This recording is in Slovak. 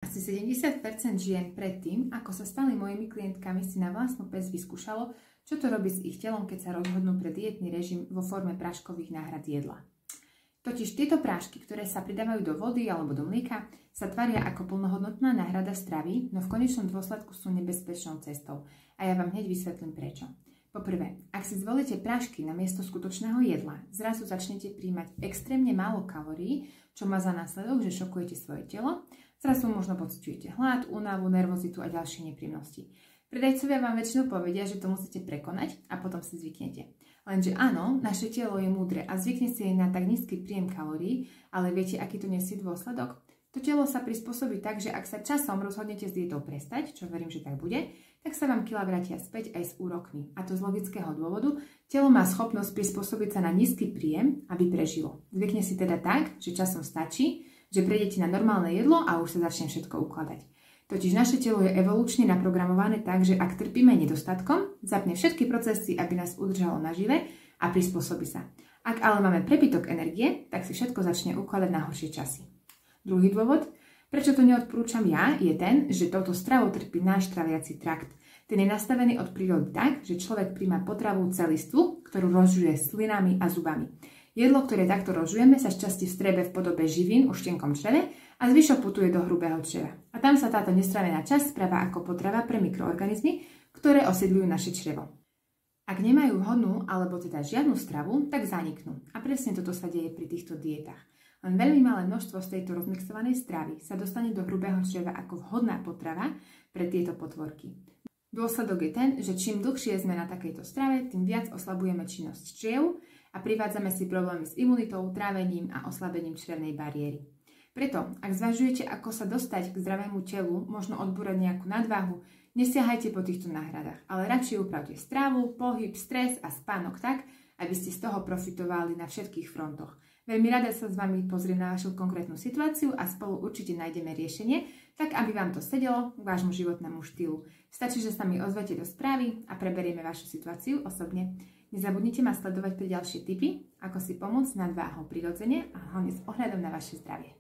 Asi 70% žien predtým, ako sa stali mojimi klientkami, si na vlastnú päsť vyskúšalo, čo to robí s ich telom, keď sa rozhodnú pre dietný režim vo forme práškových náhrad jedla. Totiž tieto prášky, ktoré sa pridávajú do vody alebo do mlieka, sa tvária ako plnohodnotná náhrada stravy, no v konečnom dôsledku sú nebezpečnou cestou. A ja vám hneď vysvetlím prečo. Poprvé, ak si zvolíte prášky namiesto skutočného jedla, zrazu začnete príjmať extrémne málo kalórií, čo má za následok, že šokujete svoje telo. Zrazu možno pociťujete hlad, únavu, nervozitu a ďalšie nepríjemnosti. Predajcovia vám väčšinou povedia, že to musíte prekonať a potom si zvyknete. Lenže áno, naše telo je múdre a zvykne si aj na tak nízky príjem kalórií, ale viete, aký to nesie dôsledok? To telo sa prispôsobí tak, že ak sa časom rozhodnete s dietou prestať, čo verím, že tak bude, tak sa vám kilá vrátia späť aj s úrokmi. A to z logického dôvodu, telo má schopnosť prispôsobiť sa na nízky príjem, aby prežilo. Zvykne si teda tak, že časom stačí, že prejdete na normálne jedlo a už sa začne všetko ukladať. Totiž naše telo je evolučne naprogramované tak, že ak trpíme nedostatkom, zapne všetky procesy, aby nás udržalo nažive a prispôsobí sa. Ak ale máme prebytok energie, tak si všetko začne ukladať na horšie časy. Druhý dôvod, prečo to neodporúčam ja, je ten, že touto stravou trpí náš traviaci trakt. Ten je nastavený od prírody tak, že človek príjma potravu celistvú, ktorú rozžuje slinami a zubami. Jedlo, ktoré takto rozžujeme, sa šťastie vstrebe v podobe živín už v tenkom čreve a zvyšok putuje do hrubého čreva. A tam sa táto nestravená časť správa ako potrava pre mikroorganizmy, ktoré osídľujú naše črevo. Ak nemajú vhodnú alebo teda žiadnu stravu, tak zaniknú. A presne toto sa deje pri týchto dietách. Len veľmi malé množstvo z tejto rozmixovanej stravy sa dostane do hrubého čreva ako vhodná potrava pre tieto potvorky. Dôsledok je ten, že čím dlhšie sme na takejto strave, tým viac oslabujeme činnosť čriev a privádzame si problémy s imunitou, trávením a oslabením črevnej bariéry. Preto, ak zvažujete, ako sa dostať k zdravému telu, možno odbúrať nejakú nadváhu, nesiahajte po týchto náhradách, ale radšej upravte stravu, pohyb, stres a spánok tak, aby ste z toho profitovali na všetkých frontoch. Veľmi rada sa s vami pozriem na vašu konkrétnu situáciu a spolu určite nájdeme riešenie, tak aby vám to sedelo k vášmu životnému štýlu. Stačí, že sa mi ozvete do správy a preberieme vašu situáciu osobne. Nezabudnite ma sledovať pre ďalšie tipy, ako si pomôcť s nadváhou prirodzene a hlavne s ohľadom na vaše zdravie.